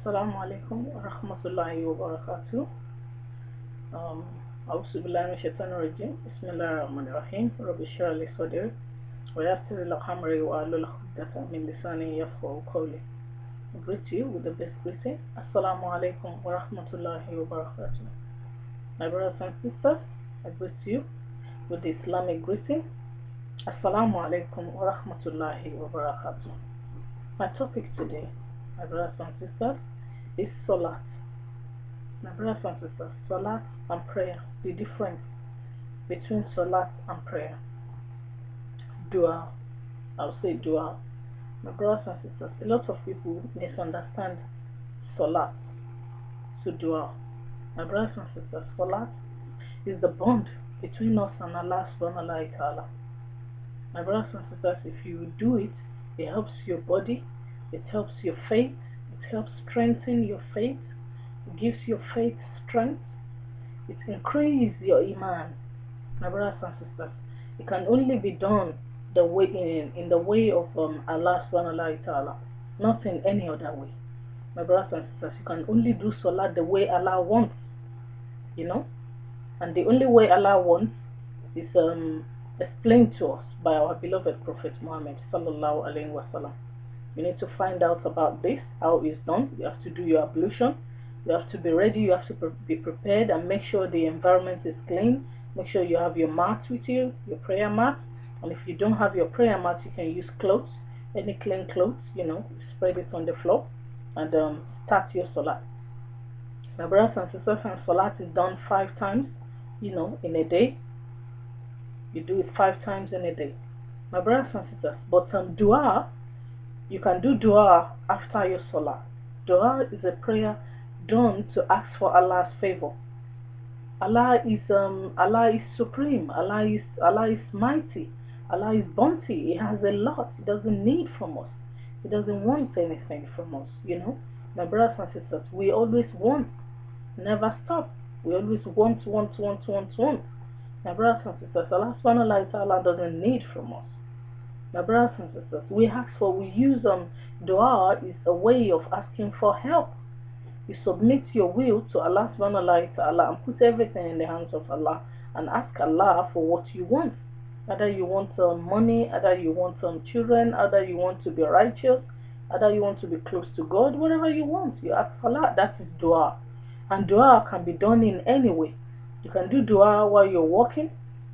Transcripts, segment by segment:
Assalamu alaikum wa rahmatullahi wa barakatuh. أعوذ بالله من الشيطان الرجيم بسم الله الرحمن الرحيم رب اشرح لي صدري ويسر لي أمري واحلل عقدة من لساني يفقهوا قولي. I greet you with the best greeting. Assalamu alaikum wa rahmatullahi wa barakatuh. My brothers and sisters, I greet you with the Islamic greeting. Assalamu alaikum wa rahmatullahi wa barakatuh. My topic today, my brothers and sisters, is Salat. My brothers and sisters, Salat and prayer, the difference between Salat and prayer. Dua, I'll say Dua. My brothers and sisters, a lot of people misunderstand Salat to Dua. My brothers and sisters, Salat is the bond between us and Allah subhanahu wa ta'ala. My brothers and sisters, if you do it, it helps your body, it helps your faith, it helps strengthen your faith, it gives your faith strength, it increases your iman. My brothers and sisters, it can only be done the way in the way of Allah subhanahu wa ta'ala, not in any other way. My brothers and sisters, you can only do Salat the way Allah wants, and the only way Allah wants is explained to us by our beloved Prophet Muhammad sallallahu alaihi wasallam. You need to find out about this, how it's done. You have to do your ablution, you have to be ready, you have to be prepared, and make sure the environment is clean. Make sure you have your mat with you, your prayer mat, and if you don't have your prayer mat, you can use clothes, any clean clothes, spread it on the floor and start your Salat. My brothers and sisters, and Salat is done 5 times in a day. You do it 5 times in a day, my brothers and sisters. But dua, you can do dua after your Salah. Dua is a prayer done to ask for Allah's favor. Allah is supreme. Allah is mighty. Allah is bounty. He has a lot. He doesn't need from us. He doesn't want anything from us. My brothers and sisters, we always want, never stop. We always want. My brothers and sisters, Allah subhanahu wa ta'ala doesn't need from us. My brothers and sisters, we use dua is a way of asking for help. You submit your will to Allah subhanahu wa ta'ala and put everything in the hands of Allah and ask Allah for what you want. Either you want money, either you want children, either you want to be righteous, either you want to be close to God, whatever you want, you ask Allah. That is dua. And dua can be done in any way. You can do dua while you're walking.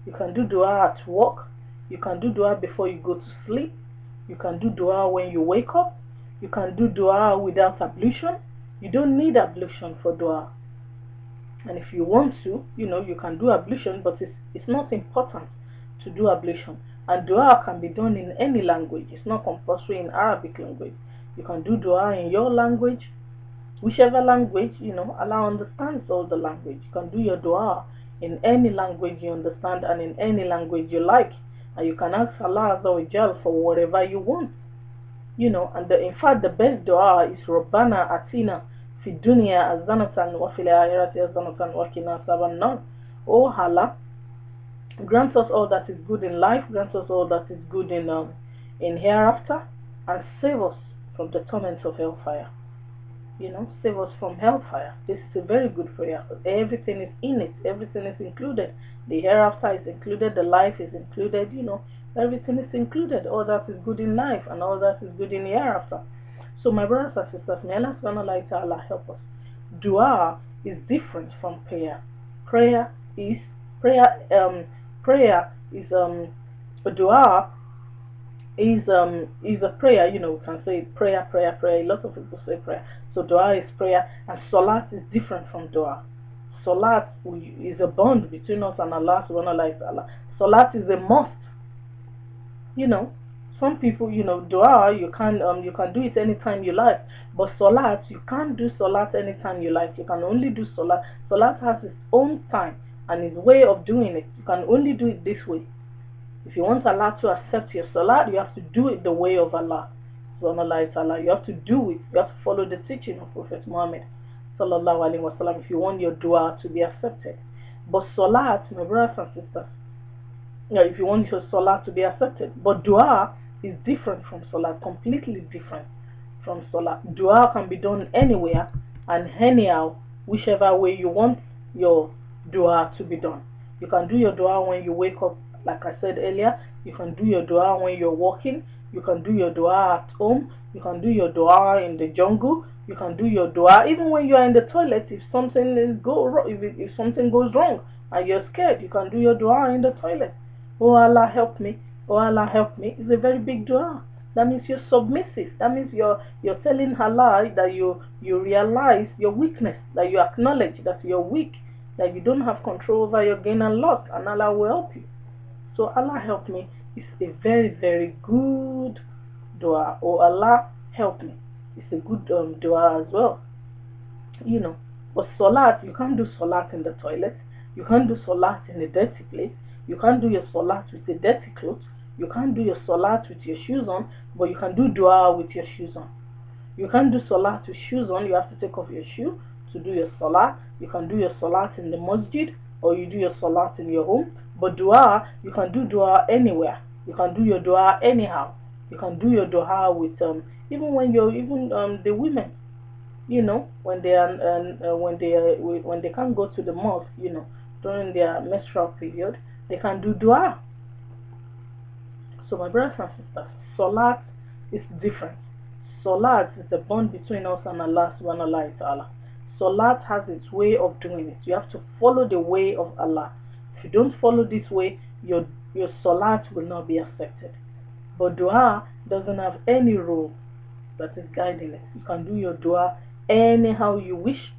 You can do dua at work. You can do dua before you go to sleep. You can do dua when you wake up. You can do dua without ablution. You don't need ablution for dua. And if you want to, you can do ablution, but it's not important to do ablution. And dua can be done in any language. It's not compulsory in Arabic language. You can do dua in your language. Whichever language, Allah understands all the language. You can do your dua in any language you understand and in any language you like. And you can ask Allah Azza wa Jal for whatever you want. And in fact, the best dua is Rabbana Atina fi dunya azanatan wa fil akhirati azanatan wa qina azaban nar. Oh Allah, grant us all that is good in life, grant us all that is good in hereafter, and save us from the torments of hellfire. Save us from hellfire. This is a very good prayer. Everything is in it. Everything is included. The hereafter is included. The life is included. Everything is included. All that is good in life and all that is good in the hereafter. So my brothers and sisters, may Allah subhanahu wa ta'ala help us. Dua is different from prayer. Dua is a prayer. We can say prayer. A lot of people say prayer. So dua is prayer, and Salat is different from dua. Salat is a bond between us and Allah subhanahu wa ta'ala. Salat is a must. Some people, dua, you can do it anytime you like, but Salat, you can't do Salat anytime you like. You can only do Salat. Salat has its own time and its way of doing it. You can only do it this way. If you want Allah to accept your Salat, you have to do it the way of Allah subhanahu wa ta'ala. You have to do it. You have to follow the teaching of Prophet Muhammad sallallahu alaihi wasallam if you want your dua to be accepted. But Salat, my brothers and sisters, if you want your Salat to be accepted, but dua is different from Salat, completely different. from Salat. Dua can be done anywhere and anyhow, whichever way you want your dua to be done. You can do your dua when you wake up, like I said earlier. You can do your dua when you're walking. You can do your dua at home. You can do your dua in the jungle. You can do your dua even when you are in the toilet. If something if something goes wrong and you're scared, you can do your dua in the toilet. Oh Allah help me. Oh Allah help me. It's a very big dua. That means you're submissive. That means you're telling Allah that you realize your weakness, that you acknowledge that you're weak, that you don't have control over your gain and loss, and Allah will help you. So Allah help me is a very, very good dua. Oh Allah help me. It's a good dua as well. You know, but salat, you can't do salat in the toilet. You can't do salat in a dirty place. You can't do your salat with a dirty clothes. You can't do your salat with your shoes on, but you can do dua with your shoes on. You can't do salat with shoes on. You have to take off your shoe to do your salat. You can do your salat in the masjid, or you do your salat in your home. But dua, you can do dua anywhere. You can do your dua anyhow. You can do your dua with even when you're the women, you know, when they are when they can't go to the mosque, you know, during their menstrual period, they can do dua. So my brothers and sisters, salat is different. Salat is the bond between us and Allah subhanahu wa ta'ala. Salat has its way of doing it. You have to follow the way of Allah. If you don't follow this way, your salat will not be accepted. But dua doesn't have any rule that is guiding it. You can do your dua anyhow you wish,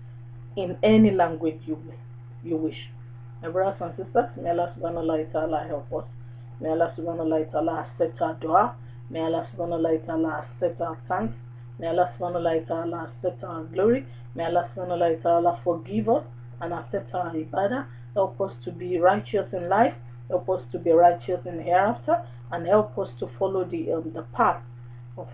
in any language you wish. My brothers and sisters, may Allah subhanahu wa ta'ala help us. May Allah subhanahu wa ta'ala accept our dua. May Allah subhanahu wa ta'ala accept our thanks. May Allah subhanahu wa ta'ala accept our glory. May Allah subhanahu wa ta'ala forgive us and accept our ibadah. Help us to be righteous in life. Help us to be righteous in hereafter. And help us to follow the path of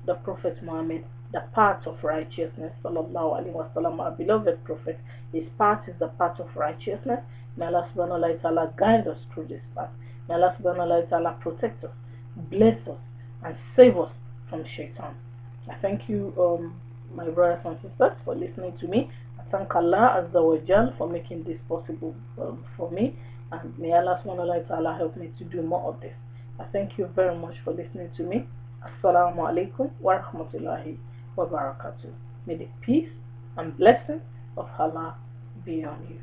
the Prophet Muhammad, the path of righteousness, sallallahu alaihi wasallam, our beloved Prophet. His path is the path of righteousness. May Allah subhanahu wa ta'ala guide us through this path. May Allah subhanahu wa ta'ala protect us, bless us, and save us from shaitan. I thank you, my brothers and sisters, for listening to me. I thank Allah Azza wa Jal for making this possible for me. And may Allah subhanahu wa ta'ala help me to do more of this. I thank you very much for listening to me. Assalamu alaikum wa rahmatullahi wa barakatuh. May the peace and blessing of Allah be on you.